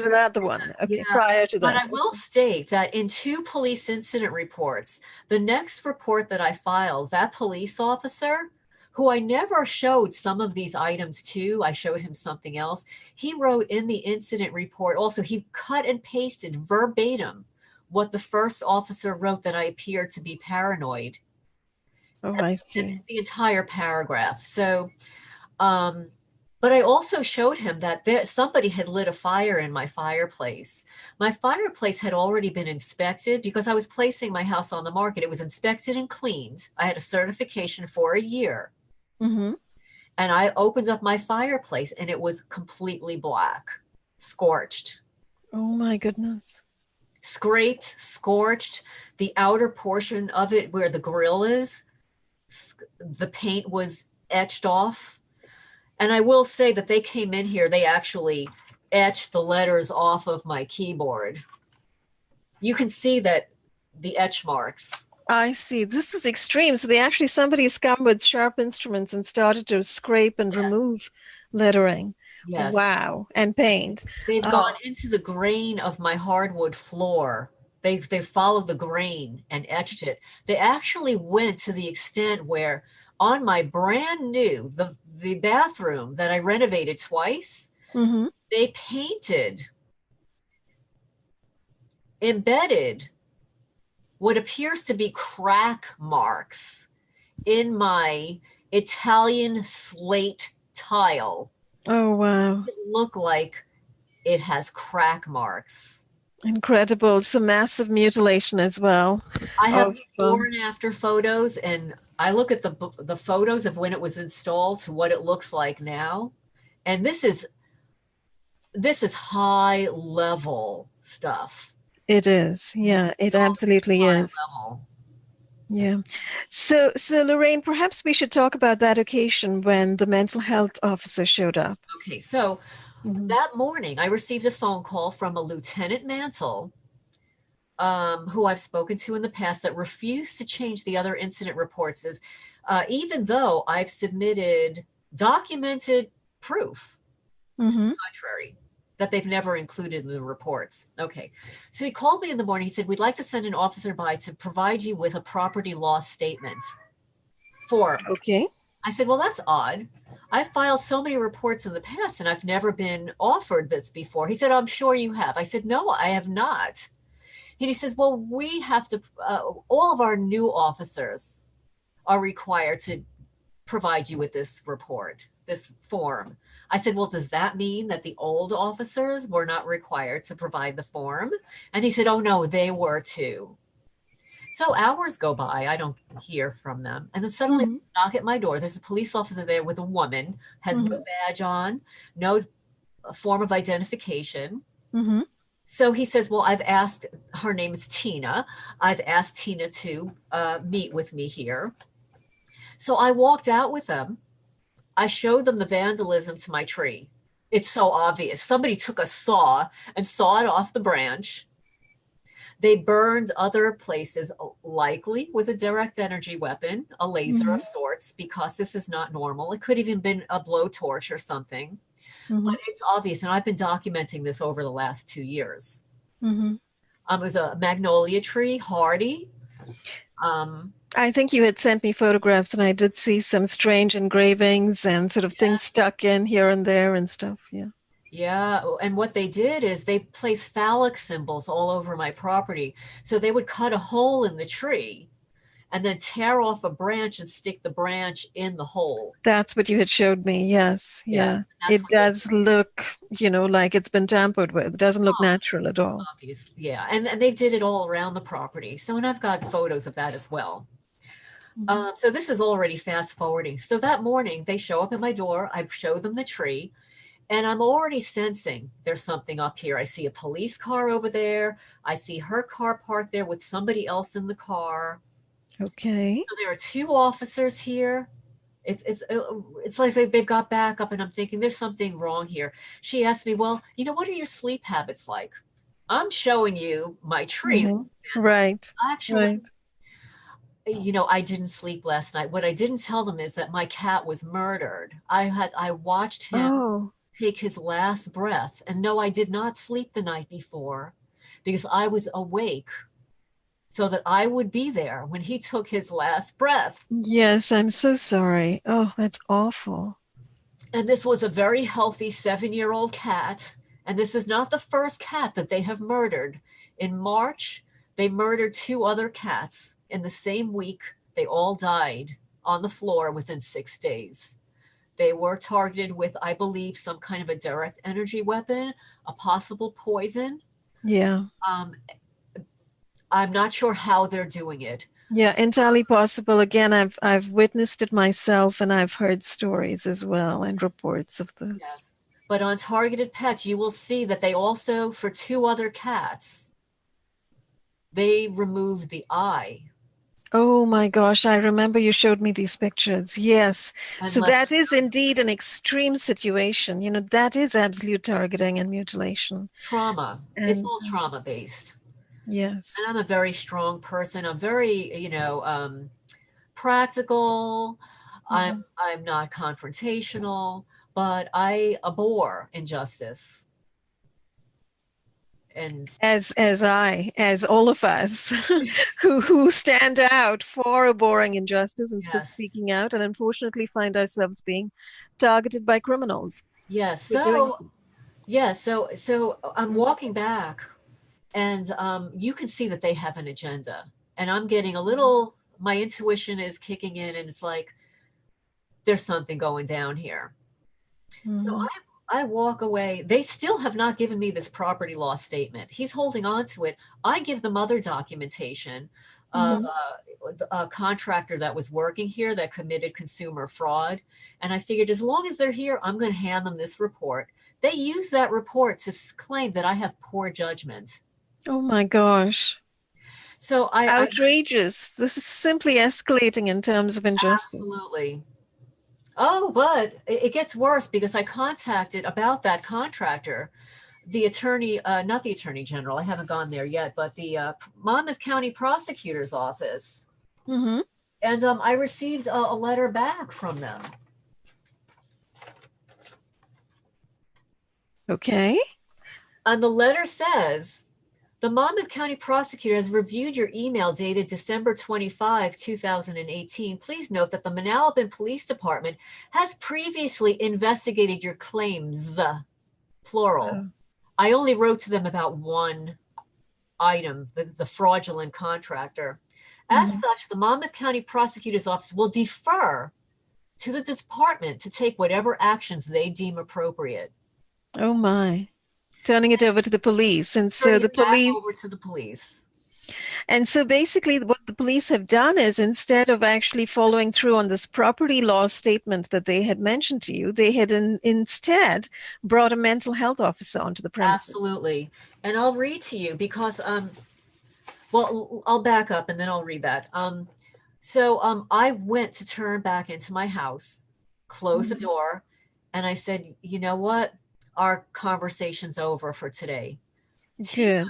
Speaker 1: another one. Okay, yeah. Prior to that.
Speaker 2: But I will state that in 2 police incident reports, the next report that I filed, that police officer who I never showed some of these items to. I showed him something else. He wrote in the incident report, also, he cut and pasted verbatim what the first officer wrote, that I appeared to be paranoid.
Speaker 1: Oh, I see.
Speaker 2: The entire paragraph. So, but I also showed him that somebody had lit a fire in my fireplace. My fireplace had already been inspected because I was placing my house on the market. It was inspected and cleaned. I had a certification for a year.
Speaker 1: Mm-hmm.
Speaker 2: And I opened up my fireplace and it was completely black, scorched.
Speaker 1: Oh my goodness.
Speaker 2: Scraped, scorched. The outer portion of it where the grill is, the paint was etched off. And I will say that they came in here, they actually etched the letters off of my keyboard. You can see that the etch marks.
Speaker 1: I see. This is extreme. So they actually, somebody's come with sharp instruments and started to scrape and remove lettering.
Speaker 2: Yes.
Speaker 1: Wow. And paint.
Speaker 2: They've
Speaker 1: Oh,
Speaker 2: gone into the grain of my hardwood floor. They followed the grain and etched it. They actually went to the extent where on my brand new, the bathroom that I renovated twice,
Speaker 1: mm-hmm.
Speaker 2: they painted, embedded what appears to be crack marks in my Italian slate tile.
Speaker 1: Oh, wow.
Speaker 2: It looked like it has crack marks.
Speaker 1: Incredible. It's a massive mutilation as well
Speaker 2: I have
Speaker 1: of,
Speaker 2: before and after photos, and I look at the photos of when it was installed to what it looks like now, and this is high level stuff.
Speaker 1: it is. Yeah, it absolutely
Speaker 2: High
Speaker 1: is.
Speaker 2: level.
Speaker 1: Yeah. So Lorraine, perhaps we should talk about that occasion when the mental health officer showed up.
Speaker 2: Okay, so
Speaker 1: Mm-hmm.
Speaker 2: that morning I received a phone call from a Lieutenant Mantle, who I've spoken to in the past, that refused to change the other incident reports, as even though I've submitted documented proof to
Speaker 1: Mm-hmm.
Speaker 2: the contrary, that they've never included in the reports. Okay. So he called me in the morning. He said, "We'd like to send an officer by to provide you with a property loss statement form."
Speaker 1: Okay.
Speaker 2: I said, "Well, that's odd. I've filed so many reports in the past and I've never been offered this before." He said, "I'm sure you have." I said, "No, I have not." And he says, "Well, we have to, all of our new officers are required to provide you with this report, this form." I said, "Well, does that mean that the old officers were not required to provide the form?" And he said, "Oh, no, they were too." So hours go by, I don't hear from them. And then suddenly
Speaker 1: Mm-hmm.
Speaker 2: knock at my door. There's a police officer there with a woman, has
Speaker 1: Mm-hmm.
Speaker 2: no badge on, no form of identification.
Speaker 1: Mm-hmm.
Speaker 2: So he says, "Well, I've asked," her name is Tina. "I've asked Tina to meet with me here." So I walked out with them. I showed them the vandalism to my tree. It's so obvious. Somebody took a saw and sawed off the branch. They burned other places, likely with a direct energy weapon, a laser
Speaker 1: Mm-hmm.
Speaker 2: of sorts, because this is not normal. It could have even been a blowtorch or something,
Speaker 1: Mm-hmm.
Speaker 2: but it's obvious. And I've been documenting this over the last 2 years.
Speaker 1: Mm-hmm.
Speaker 2: It was a magnolia tree, hardy. Um,
Speaker 1: I think you had sent me photographs, and I did see some strange engravings and sort of
Speaker 2: yeah,
Speaker 1: things stuck in here and there and stuff. Yeah.
Speaker 2: yeah. And what they did is they placed phallic symbols all over my property. So they would cut a hole in the tree and then tear off a branch and stick the branch in the hole.
Speaker 1: That's what you had showed me. Yes.
Speaker 2: Yeah,
Speaker 1: Yeah.
Speaker 2: that's
Speaker 1: It
Speaker 2: what they
Speaker 1: does look, like it's been tampered with. It doesn't look natural at all.
Speaker 2: obvious. Yeah, and they did it all around the property. So, and I've got photos of that as well.
Speaker 1: Mm-hmm.
Speaker 2: So this is already fast forwarding. So that morning they show up at my door. I show them the tree, and I'm already sensing there's something up here. I see a police car over there. I see her car parked there with somebody else in the car.
Speaker 1: Okay.
Speaker 2: So there are two officers here. It's like they've got backup, and I'm thinking there's something wrong here. She asked me, "Well, what are your sleep habits like?" I'm showing you my tree.
Speaker 1: Mm-hmm. Right.
Speaker 2: Actually,
Speaker 1: Right.
Speaker 2: I didn't sleep last night. What I didn't tell them is that my cat was murdered. I watched him
Speaker 1: Oh,
Speaker 2: take his last breath, and no, I did not sleep the night before because I was awake so that I would be there when he took his last breath.
Speaker 1: Yes, I'm so sorry. Oh, that's awful.
Speaker 2: And this was a very healthy 7-year-old cat. And this is not the first cat that they have murdered. In March, they murdered 2 other cats. In the same week, they all died on the floor within 6 days. They were targeted with, I believe, some kind of a direct energy weapon, a possible poison.
Speaker 1: Yeah.
Speaker 2: Um, I'm not sure how they're doing it.
Speaker 1: Yeah, entirely possible. Again, I've witnessed it myself and I've heard stories as well and reports of this.
Speaker 2: Yes. But on Targeted Pets, you will see that they also, for 2 other cats, they removed the eye
Speaker 1: Oh my gosh, I remember you showed me these pictures. Yes.
Speaker 2: and
Speaker 1: So
Speaker 2: left
Speaker 1: that is indeed an extreme situation. That is absolute targeting and mutilation.
Speaker 2: trauma. It's
Speaker 1: And
Speaker 2: all trauma based.
Speaker 1: yes.
Speaker 2: And I'm a very strong person. I'm very, practical. I'm
Speaker 1: Mhm.
Speaker 2: I'm not confrontational, but I abhor injustice. And
Speaker 1: As all of us who stand out for abhorring injustice and
Speaker 2: yes,
Speaker 1: speaking out, and unfortunately find ourselves being targeted by criminals
Speaker 2: yes.
Speaker 1: for doing
Speaker 2: So
Speaker 1: so.
Speaker 2: yeah, so I'm
Speaker 1: Mhm.
Speaker 2: walking back, and you can see that they have an agenda. And I'm getting a
Speaker 1: Mhm.
Speaker 2: little. My intuition is kicking in, and it's like there's something going down here. So
Speaker 1: Mhm.
Speaker 2: I walk away. They still have not given me this property law statement. He's holding on to it. I give them other documentation of
Speaker 1: Mhm.
Speaker 2: a contractor that was working here that committed consumer fraud. And I figured as long as they're here, I'm going to hand them this report. They use that report to claim that I have poor judgment.
Speaker 1: Oh my gosh.
Speaker 2: So I
Speaker 1: Outrageous. This is simply escalating in terms of injustice.
Speaker 2: absolutely. Oh, but it gets worse because I contacted about that contractor the attorney, not the attorney general, I haven't gone there yet, but the Monmouth County prosecutor's office.
Speaker 1: Hmm.
Speaker 2: And I received a letter back from them.
Speaker 1: Okay.
Speaker 2: And the letter says, the Monmouth County prosecutor has reviewed your email dated December 25, 2018. Please note that the Manalapan Police Department has previously investigated your claims, plural.
Speaker 1: Oh.
Speaker 2: I only wrote to them about one item, the fraudulent contractor. As
Speaker 1: Mhm.
Speaker 2: such, the Monmouth County Prosecutor's Office will defer to the department to take whatever actions they deem appropriate.
Speaker 1: Oh my. Turning it over to the police.
Speaker 2: Turning it back over to the police.
Speaker 1: And so basically, what the police have done is instead of actually following through on this property law statement that they had mentioned to you, they had instead brought a mental health officer onto the premises.
Speaker 2: Absolutely. And I'll read to you because, well, I'll back up and then I'll read that. So I went to turn back into my house, close the
Speaker 1: Mhm.
Speaker 2: door, and I said, you know what? Our conversation's over for today.
Speaker 1: Good.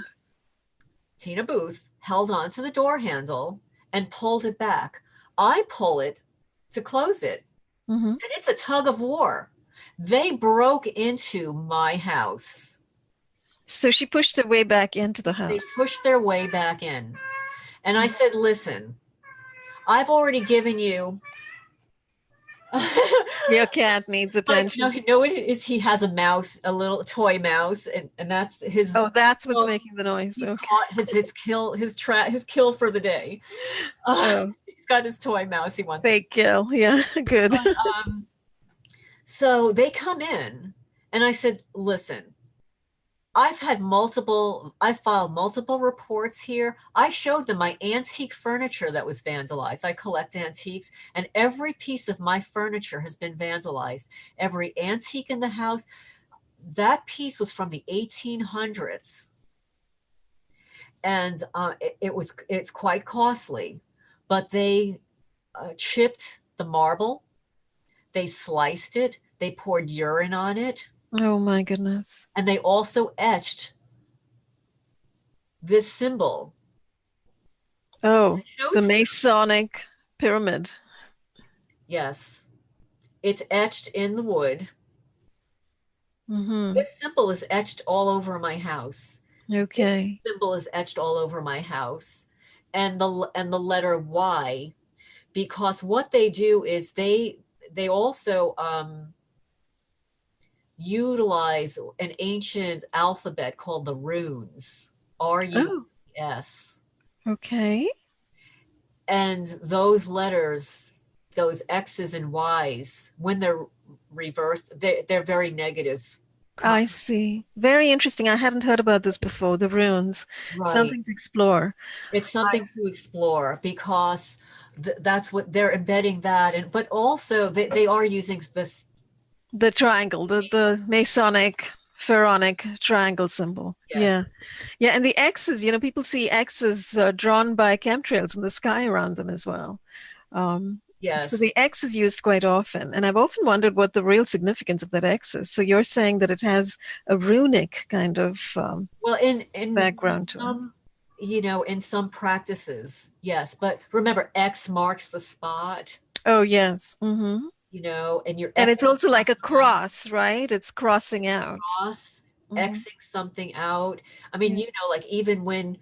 Speaker 2: Tina Booth held on to the door handle and pulled it back. I pull it to close it,
Speaker 1: Hmm.
Speaker 2: and it's a tug of war. They broke into my house.
Speaker 1: So she pushed her way back into the
Speaker 2: They
Speaker 1: house.
Speaker 2: pushed their way back in. And I said, listen, I've already given you.
Speaker 1: Your cat needs
Speaker 2: Like, no,
Speaker 1: attention.
Speaker 2: no, it is. He has a mouse, a little toy mouse, and that's his.
Speaker 1: Oh, that's what's
Speaker 2: Well,
Speaker 1: making the noise.
Speaker 2: he's
Speaker 1: Okay.
Speaker 2: caught his kill for the day.
Speaker 1: Oh,
Speaker 2: He's got his toy mouse. He wants.
Speaker 1: fake kill. Yeah, good.
Speaker 2: Um, So they come in, and I said, listen, I've filed multiple reports here. I showed them my antique furniture that was vandalized. I collect antiques, and every piece of my furniture has been vandalized. Every antique in the house, that piece was from the 1800s. And it's quite costly, but they chipped the marble, they sliced it, they poured urine on it,
Speaker 1: Oh my goodness.
Speaker 2: and they also etched this symbol.
Speaker 1: Oh,
Speaker 2: Showed
Speaker 1: the
Speaker 2: to them.
Speaker 1: Masonic pyramid.
Speaker 2: Yes, it's etched in the wood.
Speaker 1: Hmm.
Speaker 2: This symbol is etched all over my house. This
Speaker 1: Okay.
Speaker 2: symbol is etched all over my house. the letter Y, because what they do is they also utilize an ancient alphabet called the runes,
Speaker 1: Oh,
Speaker 2: RUS.
Speaker 1: okay.
Speaker 2: And those letters, those X's and Y's, when they're reversed, they're very negative.
Speaker 1: I see. Very interesting. I hadn't heard about this before, the runes.
Speaker 2: Right.
Speaker 1: Something to explore.
Speaker 2: It's
Speaker 1: I
Speaker 2: something
Speaker 1: see.
Speaker 2: to explore because that's what they're embedding that in, but also they are using this.
Speaker 1: The triangle, the Masonic pharaonic triangle symbol.
Speaker 2: Yes,
Speaker 1: Yeah. Yeah, and the X's, people see X's drawn by chemtrails in the sky around them as well. Um, so
Speaker 2: yes.
Speaker 1: the X is used quite often, and I've often wondered what the real significance of that X is. So you're saying that it has a runic kind of
Speaker 2: Well, in
Speaker 1: background to it.
Speaker 2: some, in some practices, yes. But remember, X marks the spot,
Speaker 1: Oh, yes. Hmm.
Speaker 2: and your
Speaker 1: And
Speaker 2: X
Speaker 1: it's also like a cross, right? It's crossing out.
Speaker 2: cross,
Speaker 1: Hmm.
Speaker 2: Xing something out. I mean,
Speaker 1: Yeah.
Speaker 2: like even when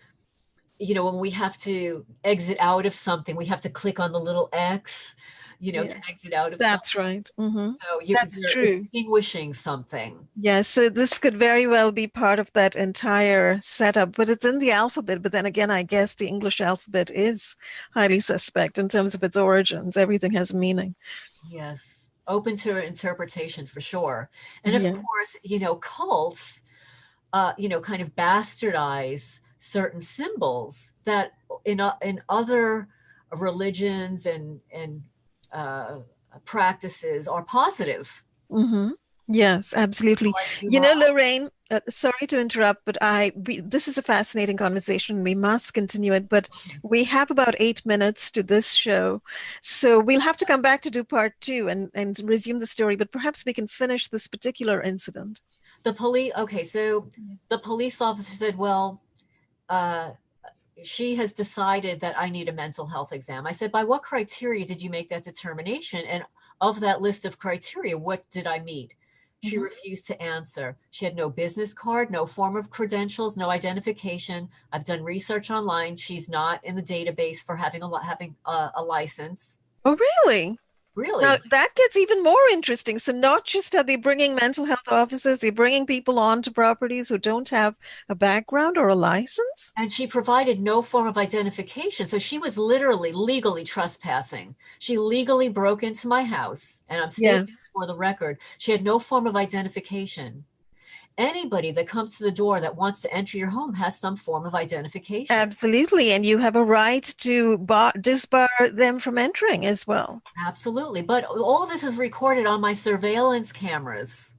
Speaker 2: we have to exit out of something, we have to click on the little X, to
Speaker 1: Yeah.
Speaker 2: exit out of something.
Speaker 1: That's right. Hmm.
Speaker 2: So
Speaker 1: That's
Speaker 2: you're
Speaker 1: true.
Speaker 2: extinguishing something.
Speaker 1: Yeah, so this could very well be part of that entire setup, but it's in the alphabet. But then again, I guess the English alphabet is highly suspect in terms of its origins. Everything has meaning.
Speaker 2: Yes. Open to interpretation for sure. And of
Speaker 1: Yeah.
Speaker 2: course, cults, kind of bastardize certain symbols that in other religions and uh, practices are positive.
Speaker 1: Hmm. Yes, absolutely.
Speaker 2: Like numerology.
Speaker 1: Lorraine, sorry to interrupt, but this is a fascinating conversation. We must continue it, but we have about 8 minutes to this show. So we'll have to come back to do part two and resume the story, but perhaps we can finish this particular incident.
Speaker 2: The police, okay, so the police officer said, well, uh, she has decided that I need a mental health exam. I said, by what criteria did you make that determination? And of that list of criteria, what did I meet? She
Speaker 1: Mhm.
Speaker 2: refused to answer. She had no business card, no form of credentials, no identification. I've done research online. She's not in the database for having a license.
Speaker 1: Oh, really? Now
Speaker 2: Really.
Speaker 1: that gets even more interesting. So not just are they bringing mental health officers, they're bringing people onto properties who don't have a background or a license?
Speaker 2: And she provided no form of identification. So she was literally legally trespassing. She legally broke into my house. And I'm stating this
Speaker 1: Yes.
Speaker 2: for the record. She had no form of identification. Anybody that comes to the door that wants to enter your home has some form of identification.
Speaker 1: Absolutely. And you have a right to disbar them from entering as well.
Speaker 2: Absolutely. But all of this is recorded on my surveillance cameras.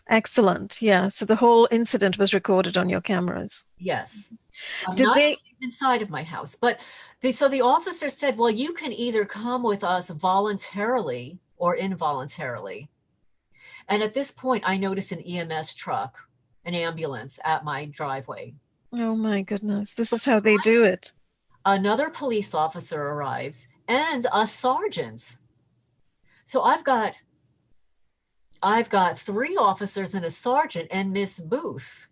Speaker 1: Excellent. Yeah. So the whole incident was recorded on your cameras.
Speaker 2: Yes.
Speaker 1: Did
Speaker 2: Not
Speaker 1: they?
Speaker 2: inside of my house. But so the officer said, well, you can either come with us voluntarily or involuntarily. And at this point, I noticed an EMS truck, an ambulance at my driveway.
Speaker 1: Oh my goodness. This is how they do it.
Speaker 2: Another police officer arrives and a sergeant. So I've got three officers and a sergeant and Miss Booth,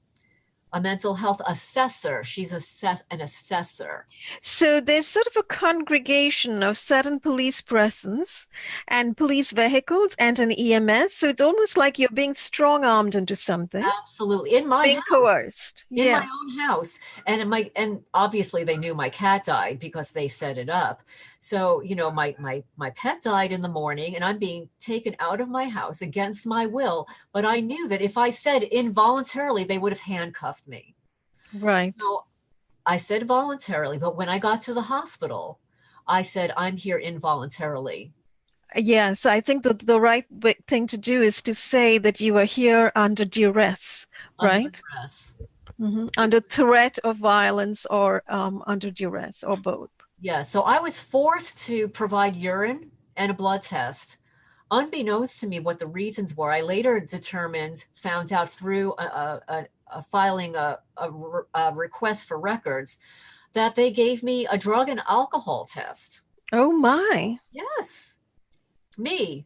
Speaker 2: a mental health assessor. She's an assessor.
Speaker 1: So there's sort of a congregation of certain police presence and police vehicles and an EMS. So it's almost like you're being strong-armed into something,
Speaker 2: Absolutely. In my
Speaker 1: being
Speaker 2: house.
Speaker 1: coerced.
Speaker 2: In my
Speaker 1: Yeah.
Speaker 2: own house. And obviously they knew my cat died because they set it up. So my pet died in the morning and I'm being taken out of my house against my will, but I knew that if I said involuntarily they would have handcuffed me.
Speaker 1: Right.
Speaker 2: So I said voluntarily, but when I got to the hospital I said I'm here involuntarily.
Speaker 1: Yes, I think that the right thing to do is to say that you are here under duress,
Speaker 2: Under
Speaker 1: right?
Speaker 2: duress.
Speaker 1: Under threat of violence or under duress or both.
Speaker 2: Yeah, so I was forced to provide urine and a blood test. Unbeknownst to me what the reasons were, I later found out through filing a request for records that they gave me a drug and alcohol test.
Speaker 1: Oh my.
Speaker 2: Yes, me,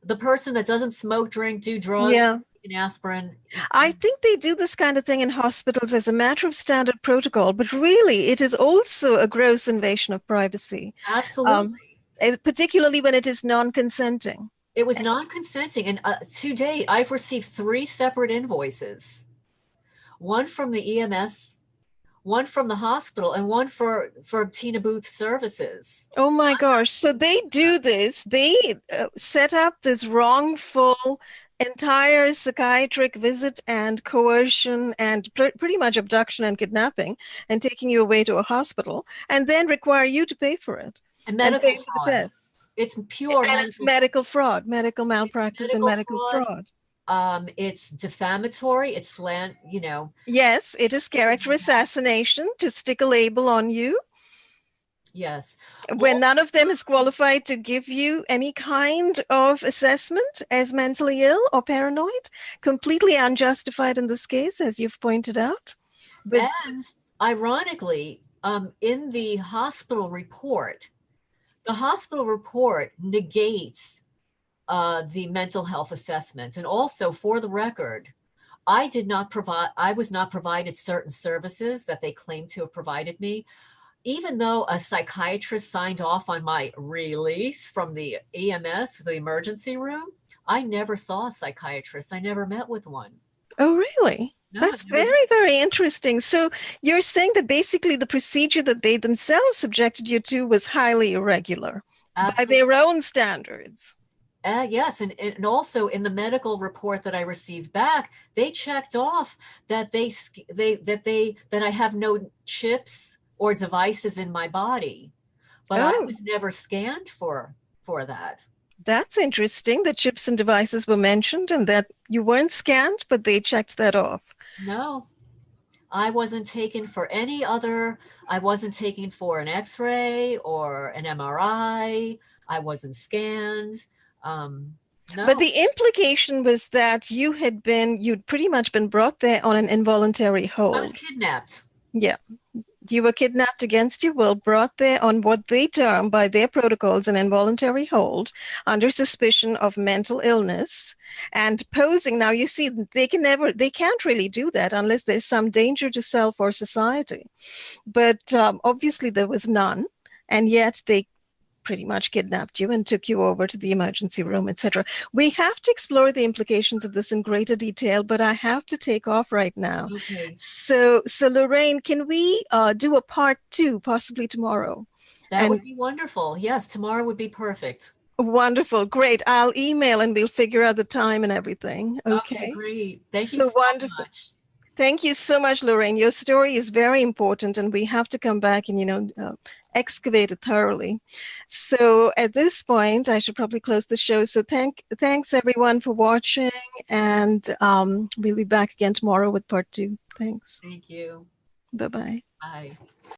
Speaker 2: the person that doesn't smoke, drink, do drugs,
Speaker 1: Yeah.
Speaker 2: an aspirin.
Speaker 1: I think they do this kind of thing in hospitals as a matter of standard protocol, but really it is also a gross invasion of privacy, um,
Speaker 2: Absolutely.
Speaker 1: particularly when it is non-consenting.
Speaker 2: It was non-consenting. And to date, I've received 3 separate invoices, one from the EMS, one from the hospital, and one for Tina Booth services.
Speaker 1: Oh my gosh. So they do this. They set up this wrongful entire psychiatric visit and coercion and pretty much abduction and kidnapping and taking you away to a hospital and then require you to pay for it
Speaker 2: And
Speaker 1: and
Speaker 2: medical
Speaker 1: pay for the
Speaker 2: fraud.
Speaker 1: tests.
Speaker 2: It's pure
Speaker 1: And it's medical fraud, medical malpractice and
Speaker 2: medical
Speaker 1: medical
Speaker 2: fraud.
Speaker 1: fraud.
Speaker 2: It's defamatory. It's
Speaker 1: Yes, it is character assassination to stick a label on you
Speaker 2: yes.
Speaker 1: when none of them is qualified to give you any kind of assessment as mentally ill or paranoid, completely unjustified in this case, as you've pointed out. But
Speaker 2: And ironically, in the hospital report negates the mental health assessment. And also, for the record, I was not provided certain services that they claimed to have provided me. Even though a psychiatrist signed off on my release from the EMS, the emergency room, I never saw a psychiatrist. I never met with one.
Speaker 1: oh, really?
Speaker 2: No,
Speaker 1: That's very, very interesting. So you're saying that basically the procedure that they themselves subjected you to was highly irregular by their own standards.
Speaker 2: Yes, and also in the medical report that I received back, they checked off that that I have no chips or devices in my body, but I was never scanned for that.
Speaker 1: That's interesting. The chips and devices were mentioned and that you weren't scanned, but they checked that off.
Speaker 2: No, I wasn't taken for I wasn't taken for an X-ray or an MRI. I wasn't scanned. No.
Speaker 1: But the implication was that you'd pretty much been brought there on an involuntary hold.
Speaker 2: I was kidnapped.
Speaker 1: Yeah. You were kidnapped against your will, brought there on what they term by their protocols an involuntary hold under suspicion of mental illness and posing. Now, you see, they can't really do that unless there's some danger to self or society. But obviously there was none. And yet they pretty much kidnapped you and took you over to the emergency room, etc. We have to explore the implications of this in greater detail, but I have to take off right now.
Speaker 2: Okay.
Speaker 1: So Lorraine, can we do a part 2 possibly tomorrow?
Speaker 2: That would be wonderful. Yes, tomorrow would be perfect.
Speaker 1: Wonderful. Great. I'll email and we'll figure out the time and everything. Okay,
Speaker 2: great. Thank you so
Speaker 1: wonderful.
Speaker 2: much.
Speaker 1: Thank you so much, Lorraine. Your story is very important and we have to come back and, excavate it thoroughly. So at this point, I should probably close the show. So thanks everyone for watching and we'll be back again tomorrow with part 2. Thanks.
Speaker 2: Thank you.
Speaker 1: Bye-bye.
Speaker 2: Bye.